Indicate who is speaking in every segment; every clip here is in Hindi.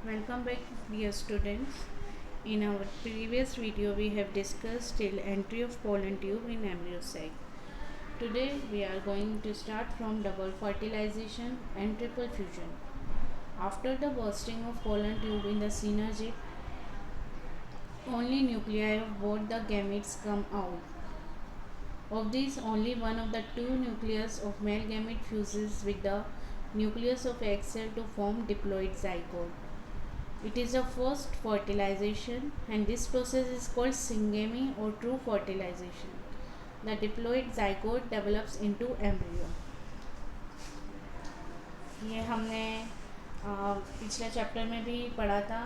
Speaker 1: Welcome back, dear students. In our previous video, we have discussed till entry of pollen tube in embryo sac. Today, we are going to start from double fertilization and triple fusion. After the bursting of pollen tube in the synergy, only nuclei of both the gametes come out. Of these, only one of the two nucleus of male gamete fuses with the nucleus of egg cell to form diploid zygote. It is the first fertilization and this process is called syngamy or true fertilization. The diploid zygote develops into embryo. ये हमने पिछले चैप्टर में भी पढ़ा था.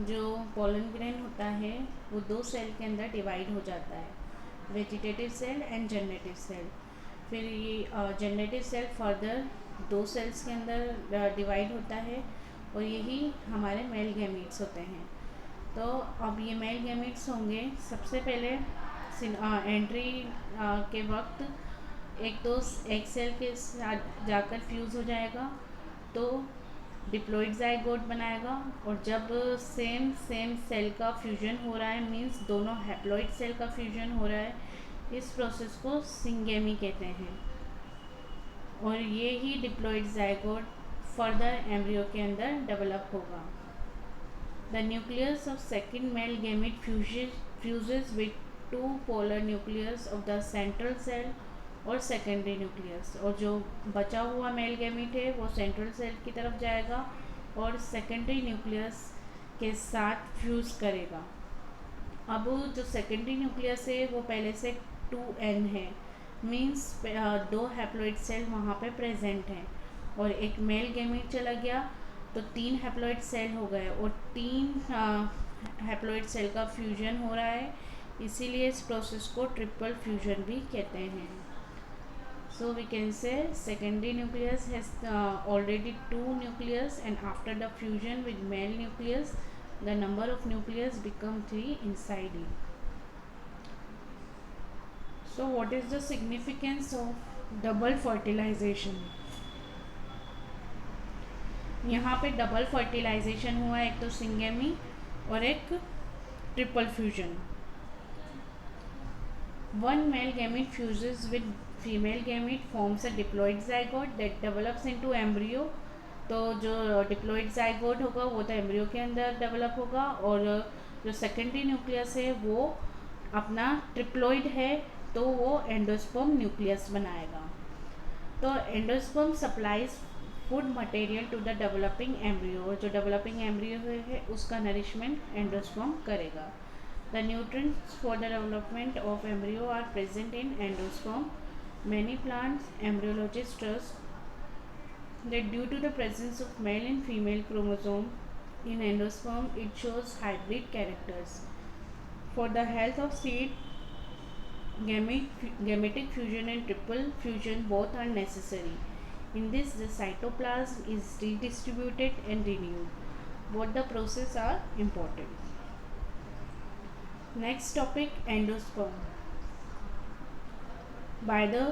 Speaker 1: जो पोलन ग्रेन होता है वो दो सेल के अंदर डिवाइड हो जाता है, vegetative cell and generative cell. फिर ये जनरेटिव सेल फर्दर दो सेल्स के अंदर डिवाइड होता है और यही हमारे मेल गैमीट्स होते हैं. तो अब ये मेल गैमीट्स होंगे. सबसे पहले एंट्री के वक्त एक दो एग सेल के साथ जाकर फ्यूज़ हो जाएगा तो डिप्लॉइड ज़ाइगोट बनाएगा. और जब सेम सेल का फ्यूजन हो रहा है, मींस दोनों हैप्लॉइड सेल का फ्यूजन हो रहा है, इस प्रोसेस को सिंगेमी कहते हैं. और ये ही डिप्लॉइड ज़ाइगोट फर्दर एम्ब्रियो के अंदर डेवलप होगा. The nucleus of second male gamete fuses with two polar nucleus of the central cell और सेकेंडरी न्यूक्लियस. और जो बचा हुआ मेल गैमेट है वो सेंट्रल सेल की तरफ जाएगा और सेकेंडरी न्यूक्लियस के साथ फ्यूज़ करेगा. अब जो सेकेंडरी न्यूक्लियस है वो पहले से 2n है, मीन्स दो हैप्लॉइड सेल वहाँ पे प्रेजेंट हैं. और एक मेल गैमीट चला गया तो 3 हैप्लॉइड सेल हो गए और 3 हैप्लॉइड सेल का फ्यूजन हो रहा है. इसीलिए इस प्रोसेस को ट्रिपल फ्यूजन भी कहते हैं. So we can say secondary nucleus has already 2 nucleus and after the fusion with male nucleus the number of nucleus become 3 inside it. So what is the significance of double fertilization? यहाँ पे डबल फर्टिलाइजेशन हुआ, एक तो सिंगेमी और एक triple fusion. One male gamete fuses with female gamete forms a diploid zygote that develops into embryo. तो जो डिप्लॉइड ज़ाइगोट होगा वो तो एम्ब्रियो के अंदर डेवलप होगा और जो सेकेंडरी न्यूक्लियस है वो अपना ट्रिप्लॉइड है तो वो एंडोस्पर्म न्यूक्लियस बनाएगा. तो endosperm supplies food material to the developing embryo. जो डेवलपिंग एम्ब्रियो है उसका नरिशमेंट एंडोस्पर्म करेगा. The nutrients for the development of embryo are present in endosperm. Many plants embryologist trust that due to the presence of male and female chromosome in endosperm, it shows hybrid characters. For the health of seed, gametic fusion and triple fusion both are necessary. In this, the cytoplasm is redistributed and renewed. Both the processes are important. Next topic, endosperm. By the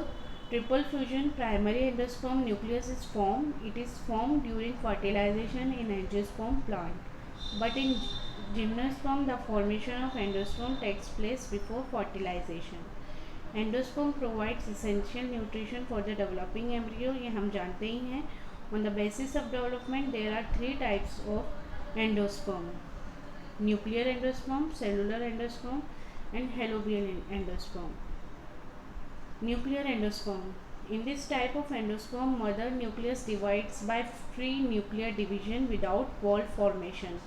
Speaker 1: triple fusion, primary endosperm nucleus is formed. It is formed during fertilization in angiosperm plant. But in gymnosperm, the formation of endosperm takes place before fertilization. Endosperm provides essential nutrition for the developing embryo. ये हम जानते ही हैं. On the basis of development, there are 3 types of endosperm: nuclear endosperm, cellular endosperm, and halobial endosperm. Nuclear endosperm. In this type of endosperm, mother nucleus divides by free nuclear division without wall formation.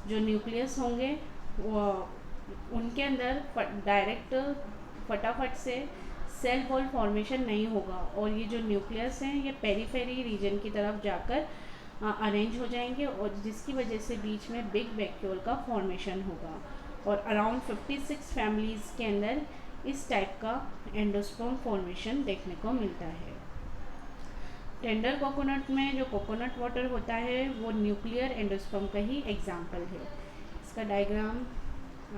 Speaker 1: जो न्यूक्लियस होंगे वो उनके अंदर डायरेक्ट फटाफट से सेल वॉल फॉर्मेशन नहीं होगा और ये जो न्यूक्लियस हैं ये पेरीफेरी रीजन की तरफ जाकर अरेंज हो जाएंगे और जिसकी वजह से बीच में बिग वैक्यूल का फॉर्मेशन होगा. और अराउंड 56 फैमिलीज़ के अंदर इस टाइप का एंडोस्पर्म फॉर्मेशन देखने को मिलता है. टेंडर कोकोनट में जो कोकोनट वाटर होता है वो न्यूक्लियर एंडोस्पर्म का ही एग्जाम्पल है. इसका डायग्राम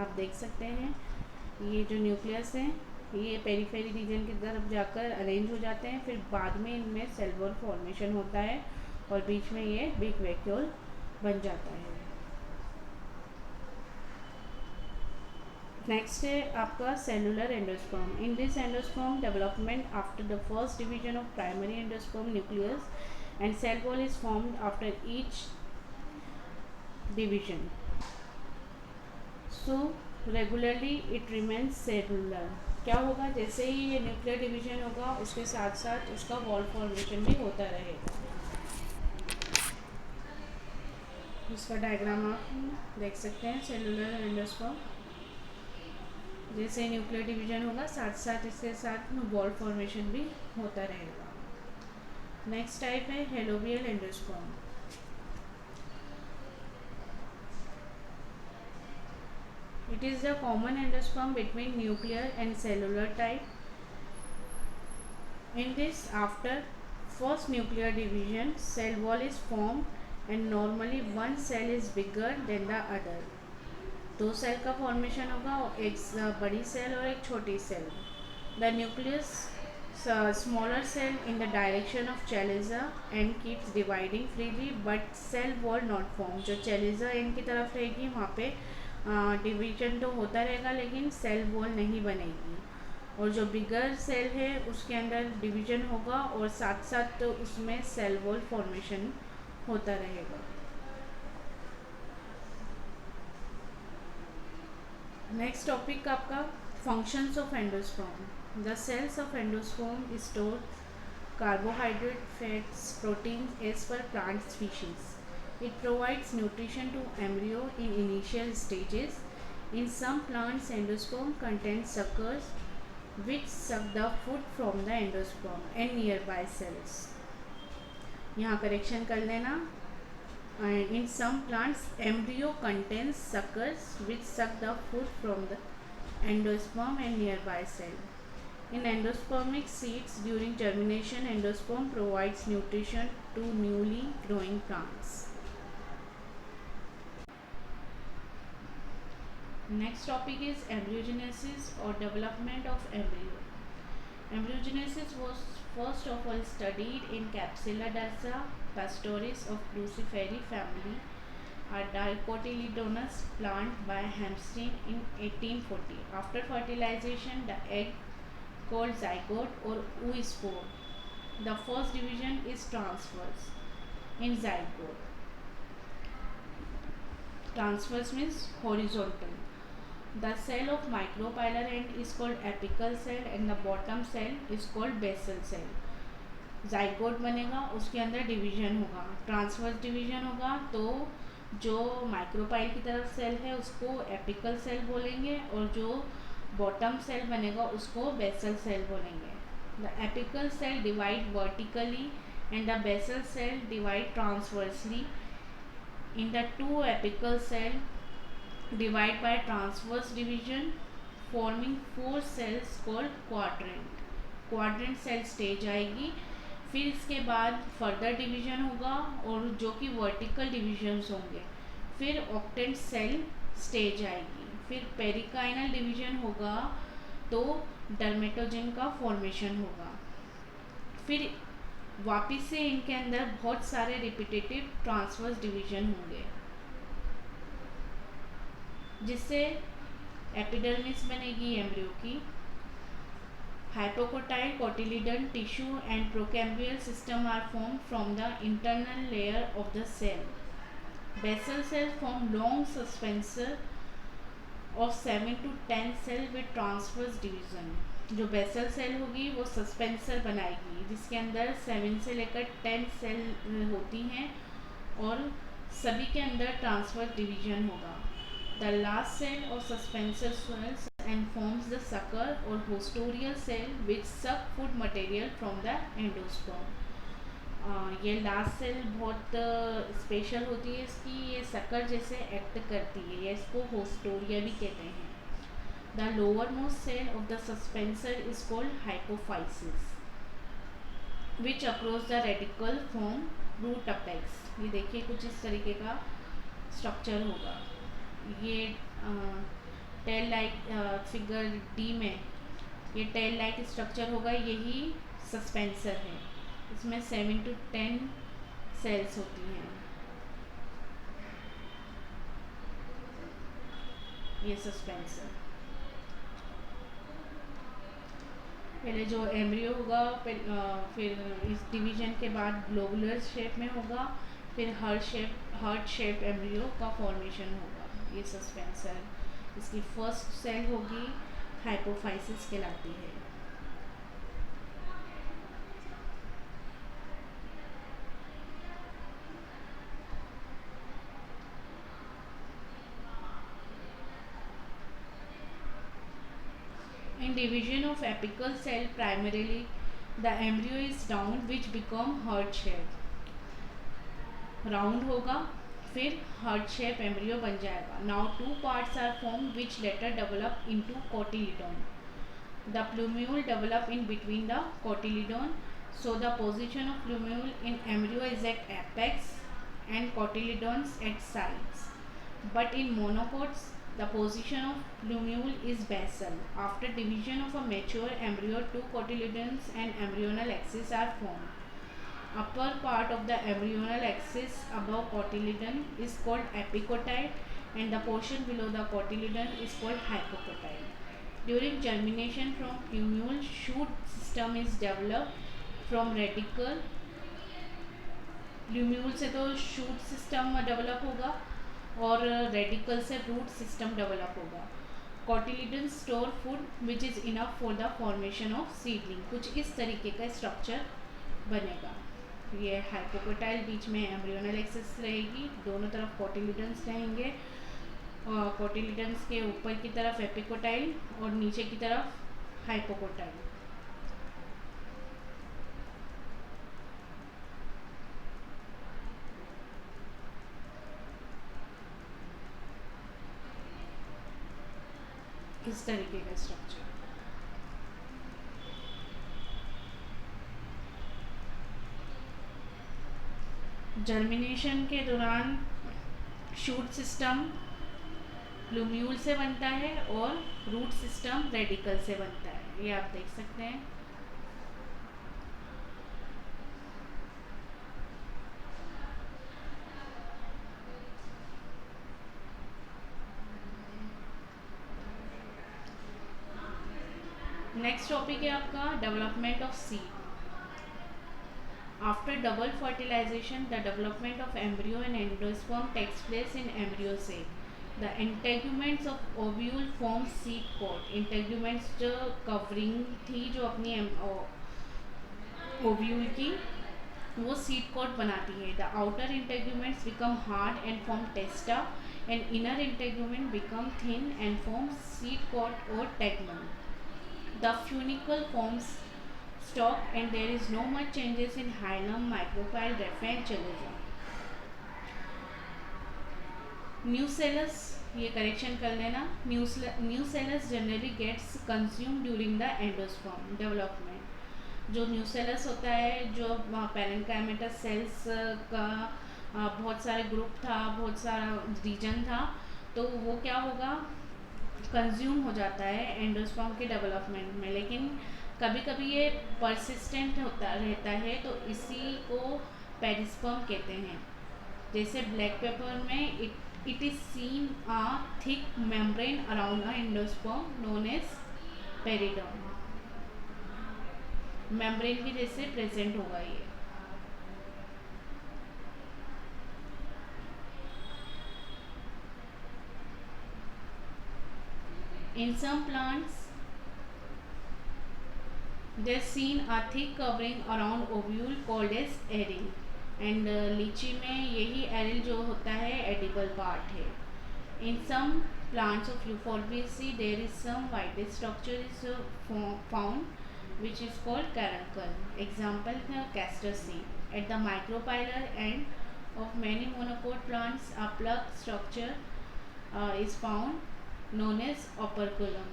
Speaker 1: आप देख सकते हैं. ये जो न्यूक्लियस हैं ये पेरीफेरी रीजन की तरफ जाकर अरेंज हो जाते हैं, फिर बाद में इनमें सेल वॉल फॉर्मेशन होता है और बीच में ये बिग वैक्यूल बन जाता है. नेक्स्ट है आपका cellular endosperm. In this endosperm development after the first division of primary endosperm nucleus and cell wall is formed after each division. So regularly it remains cellular. क्या होगा, जैसे ही ये न्यूक्लियर डिवीजन होगा उसके साथ साथ उसका वॉल फॉर्मेशन भी होता रहेगा. इसका डायग्राम आप देख सकते हैं. सेलुलर एंडोस्पर्म, जैसे न्यूक्लियर डिवीजन होगा साथ साथ इसके साथ वॉल फॉर्मेशन भी होता रहेगा. नेक्स्ट टाइप है helobial endosperm. It is the common endosperm between nuclear and cellular type. In this after first nuclear division cell wall is formed and normally one cell is bigger than the other. दो सेल का फॉर्मेशन होगा, एक बड़ी सेल और एक छोटी cell. The nucleus smaller cell in the direction of chalaza and keeps dividing freely but cell wall not form. जो चेलिजा एंड की तरफ रहेगी वहाँ पे डिवीजन तो होता रहेगा लेकिन सेल वॉल नहीं बनेगी. और जो बिगर सेल है उसके अंदर डिवीजन होगा और साथ साथ तो उसमें सेल वॉल फॉर्मेशन होता रहेगा. नेक्स्ट टॉपिक आपका functions of endosperm. The cells of endosperm store carbohydrate, fats, proteins as per plant species. It provides nutrition to embryo in initial stages. In some plants, endosperm contains suckers which suck the food from the endosperm and nearby cells. यहाँ करेक्शन कर लेना. In some plants, embryo contains suckers which suck the food from the endosperm and nearby cell. In endospermic seeds, during germination, endosperm provides nutrition to newly growing plants. Next topic is embryogenesis or development of embryo. Embryogenesis was first of all studied in Capsulodersa pastoris of Cruciferae family, a dicotyledonous plant by Hamstein in 1840. After fertilization, the egg called zygote or oospore. The first division is transverse in zygote. Transverse means horizontal. The cell of micropylar end is called apical cell and the bottom cell is called basal cell. zygote बनेगा, उसके अंदर डिवीजन होगा. ट्रांसवर्स डिवीजन होगा तो जो माइक्रोपाइल की तरफ सेल है उसको एपिकल सेल बोलेंगे और जो बॉटम सेल बनेगा उसको बेसल सेल बोलेंगे. The apical cell divide vertically and the basal cell divide transversely. In the two apical cell divide by transverse division forming 4 cells called quadrant. Quadrant cell stage आएगी. फिर इसके बाद फर्दर डिवीजन होगा और जो कि वर्टिकल डिवीजन्स होंगे. फिर ऑक्टेंट सेल स्टेज आएगी. फिर पेरिकाइनल डिवीजन होगा तो डर्मेटोजन का फॉर्मेशन होगा. फिर वापस से इनके अंदर बहुत सारे रिपीटेटिव ट्रांसवर्स डिवीजन होंगे जिससे एपिडर्मिस बनेगी एम्ब्रियो की. Hypocotyl cotyledon tissue and procambial system are formed from the internal layer of the cell. Basal cell form long suspensor of 7 to 10 cell with transverse division. जो बेसल सेल होगी वो सस्पेंसर बनाएगी जिसके अंदर 7 से लेकर 10 सेल होती हैं और सभी के अंदर ट्रांसवर्स डिवीजन होगा. The last cell of suspensor swells and forms the sucker or posterior cell which suck food material from the endosperm. ये लास्ट सेल बहुत स्पेशल होती है इसकी. ये सकर जैसे एक्ट करती है. ये इसको पोस्टीरियर भी कहते हैं. The lowermost cell of the suspensor is called hypophysis which across the radicle form root apex. ये देखिए कुछ इस तरीके का स्ट्रक्चर होगा. ये टेल लाइक फिगर डी में ये टेल लाइक स्ट्रक्चर होगा. यही सस्पेंसर है. इसमें 7 to 10 सेल्स होती हैं. ये सस्पेंसर. पहले जो एम्ब्रियो होगा, फिर इस डिवीजन के बाद ग्लोबुलर शेप में होगा, फिर हार्ट शेप एम्ब्रियो का फॉर्मेशन होगा। ये सस्पेंसर, इसकी फर्स्ट सेल होगी, हाइपोफाइसिस कहलाती है। In division of apical cell, primarily the embryo is round, which become heart shape. Round होगा, फिर हार्ट शेप एम्ब्रियो बन जाएगा। Now two parts are form which later develop into cotyledon. The plumule develop in between the cotyledon, so the position of plumule in embryo is at apex and cotyledons at sides, but in monocots the position of plumule is basal. After division of a mature embryo, two cotyledons and embryonal axis are formed. Upper part of the embryonal axis above cotyledon is called epicotyle, and the portion below the cotyledon is called hypocotyle. During germination from plumule, shoot system is developed from radicle. Plumule से तो शूट सिस्टम डेवलप होगा और रेडिकल से रूट सिस्टम डेवलप होगा। Cotyledon store food which is enough for the formation of seedling. कुछ इस तरीके का स्ट्रक्चर बनेगा। ये हाइपोकोटाइल, बीच में एम्ब्रियोनल एक्सिस रहेगी, दोनों तरफ कॉटिलिडन्स रहेंगे, और कॉटिलिडन्स के ऊपर की तरफ एपिकोटाइल और नीचे की तरफ हाइपोकोटाइल। इस तरीके का स्ट्रक्चर। जर्मिनेशन के दौरान शूट सिस्टम प्लूम्यूल से बनता है और रूट सिस्टम रेडिकल से बनता है। ये आप देख सकते हैं। नेक्स्ट टॉपिक है आपका development of seed. After double fertilization the development of embryo and endosperm takes place in embryo cell. The integuments of ovule form seed coat. Integuments जो कवरिंग थी जो अपनी ओव्यूल की, वो सीड कोट बनाती है। The outer integuments become hard and form testa, and inner integument become thin and form seed coat और tegmen. The funicle forms stalk and there is no much changes in hilum, micropyle, raphe and chaloza. Nucellus, ये करेक्शन कर लेना, nucellus generally gets consumed during the endosperm development। जो न्यूसेलस होता है, जो पैरेन्काइमेटस सेल्स का बहुत सारे ग्रुप था, बहुत सारा रीजन था, तो वो क्या होगा, कंज्यूम हो जाता है एंडोस्पर्म के डेवलपमेंट में। लेकिन कभी कभी ये परसिस्टेंट होता रहता है, तो इसी को पेरिस्पर्म कहते हैं। जैसे ब्लैक पेपर में it is seen a thick membrane around a endosperm known as periderm. Membrane की जैसे प्रेजेंट होगा ये। In some plants, there is seen a thick covering around ovule called as aril, and लीची में यही एरिल जो होता है edible part है। In some plants of Euphorbiaceae, there is some white structure is found which is called caruncle. Example है castor seed. At the micropylar end of many monocot plants, a plug structure is found known as operculum.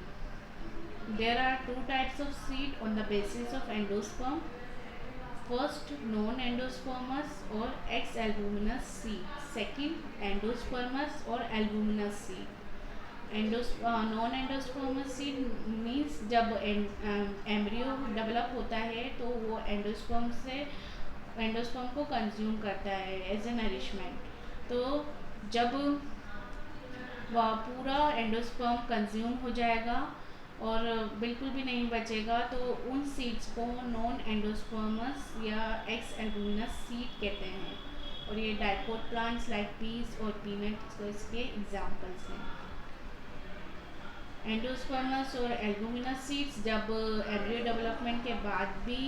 Speaker 1: There are two types of seed on the basis of endosperm. First, non-endospermous or ex-albuminous seed. Second, endospermous or albuminous seed. Non-endospermous seed means जब एम्ब्रियो डेवलप होता है तो वो एंडोस्पर्म को कंज्यूम करता है एज ए नरिशमेंट। तो जब वह पूरा एंडोस्पर्म कंज्यूम हो जाएगा और बिल्कुल भी नहीं बचेगा तो उन सीड्स को नॉन एंडोस्पर्मस या एक्स एल्बुमिनस सीड कहते हैं। और ये डाइकोट प्लांट्स लाइक पीस और पीनट्स को इसके एग्जाम्पल्स हैं। एंडोस्पर्मस और एल्बुमिनस सीड्स जब एम्ब्रियो डेवलपमेंट के बाद भी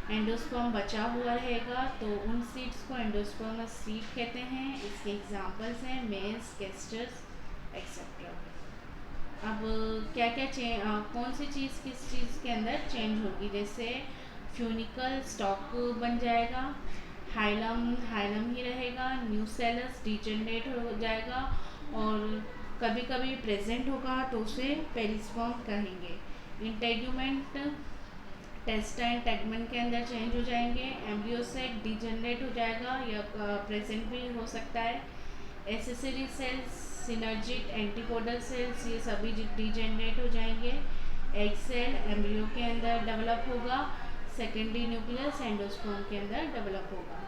Speaker 1: एंडोस्पर्म बचा हुआ रहेगा तो उन सीड्स को एंडोस्पर्मस सीड कहते हैं। इसके एग्जाम्पल्स हैं मेज, केस्टर्स एक्सेट्रा। अब क्या क्या कौन सी चीज़ किस चीज़ के अंदर चेंज होगी, जैसे फ्यूनिकल स्टॉक बन जाएगा, हाइलम हाइलम ही रहेगा, न्यूसेलस डिजेनरेट हो जाएगा, और कभी कभी प्रेजेंट होगा तो उसे पेरिस्पर्म कहेंगे। इंटेग्यूमेंट टेस्टा एंड टेगमेंट के अंदर चेंज हो जाएंगे। एम्ब्रियोसेक डिजेनरेट हो जाएगा या प्रेजेंट भी हो सकता है। Accessory cells, synergic, antipodal cells, ये सभी डिजेनरेट हो जाएंगे। एग सेल एम्ब्रियो के अंदर डेवलप होगा। सेकेंडरी न्यूक्लियस एंडोस्पर्म के अंदर डेवलप होगा।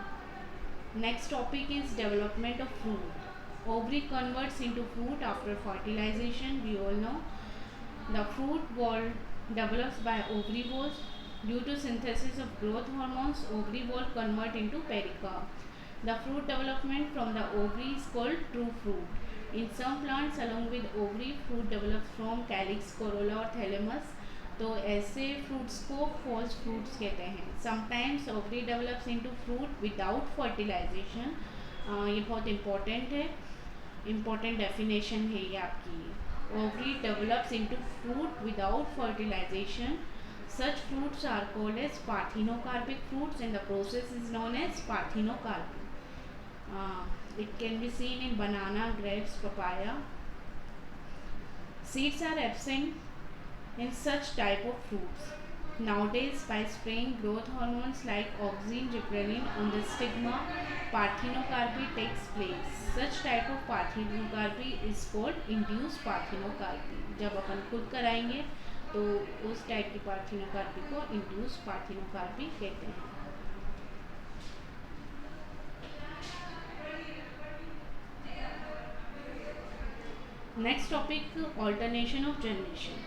Speaker 1: Next topic is development of fruit. Ovary converts into fruit after fertilization. We all know the fruit ball develops by ovary walls. Due to synthesis of growth hormones, ovary wall convert into pericarp. The fruit development from the ovary is called true fruit. In some plants, along with ovary, fruit develops from calyx, corolla और thalamus. तो ऐसे फ्रूट्स को फॉल्स फ्रूट्स कहते हैं। Sometimes ovary develops into fruit without fertilization. ये बहुत इम्पॉर्टेंट है, इम्पॉर्टेंट डेफिनेशन है ये आपकी। Ovary develops into fruit without fertilization. Such fruits are called as parthenocarpic fruits and the process is known as parthenocarpy. It can be seen in banana, grapes, papaya. Seeds are absent in such type of fruits. Nowadays, by spraying growth hormones like auxin, gibberellin on the stigma, parthenocarpy takes place. Such type of parthenocarpy is called induced parthenocarpy. जब अपन खुद कराएंगे तो उस टाइप की पार्थिनोकार्पी को इंड्यूस्ड पार्थिनोकार्पी कहते हैं। Next topic, alternation of generation.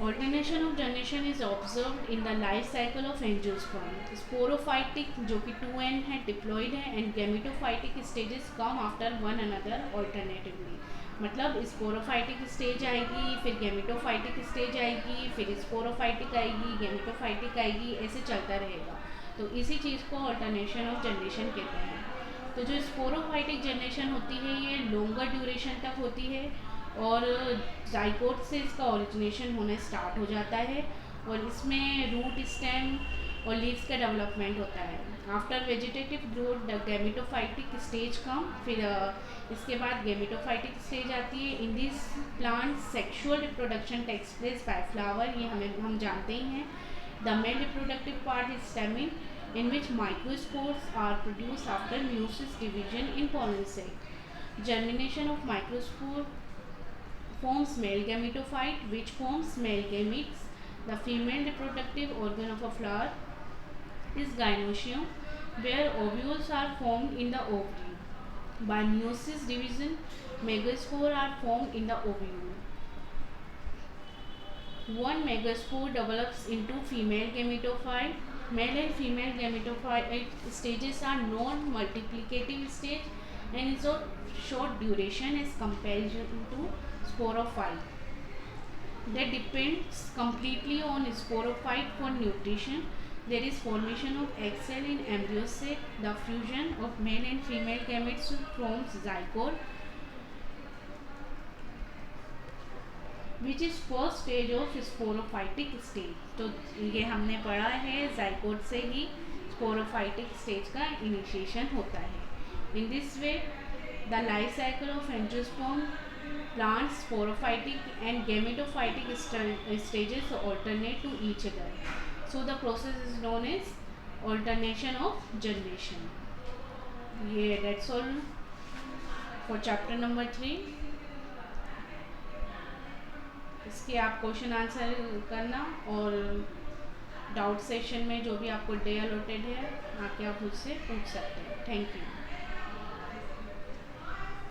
Speaker 1: Alternation of generation is observed in the life cycle of angiosperm. Sporophytic जो कि 2n है, diploid है, and gametophytic stages come after one another alternatively. मतलब स्पोरोफाइटिक स्टेज आएगी, फिर गेमेटोफाइटिक स्टेज आएगी, फिर स्पोरोफाइटिक आएगी, गेमेटोफाइटिक आएगी, ऐसे चलता रहेगा। तो इसी चीज़ को ऑल्टरनेशन ऑफ जनरेशन कहते हैं। तो जो स्पोरोफाइटिक जनरेशन होती है ये लॉन्गर ड्यूरेशन तक होती है और जाइकोट से इसका ओरिजिनेशन होना स्टार्ट हो जाता है और इसमें रूट, स्टेम और लीव्स का डेवलपमेंट होता है। After vegetative growth the gametophytic stage come, फिर इसके बाद गेमेटोफाइटिक स्टेज आती है। In this plant sexual reproduction takes place by flower, ये हम जानते ही हैं। The male reproductive part is stamen in which microspores are produced after meiosis division in pollen sac. Germination of microspore forms male gametophyte which forms male gametes. The female reproductive organ of a flower is gynoecium where ovules are formed in the ovary. By meiosis division, megaspore are formed in the ovule. One megaspore develops into female gametophyte. Male and female gametophyte stages are non-multiplicative stage and is of short duration as compared to sporophyte. That depends completely on sporophyte for nutrition. There is formation of egg cell in embryo sac. The fusion of male and female gametes forms zygote, which is first stage of sporophytic stage. तो ये हमने पढ़ा है जाइकोट से ही स्पोरोफाइटिक स्टेज का इनिशिएशन होता है। In this way the life cycle of angiosperm plants sporophytic and gametophytic stages alternate to each other, so the process is known as alternation of generation. ये that's all for chapter number 3। इसके आप क्वेश्चन आंसर करना और डाउट सेशन में जो भी आपको डे अलॉटेड है आके आप मुझसे पूछ सकते हैं। Thank you.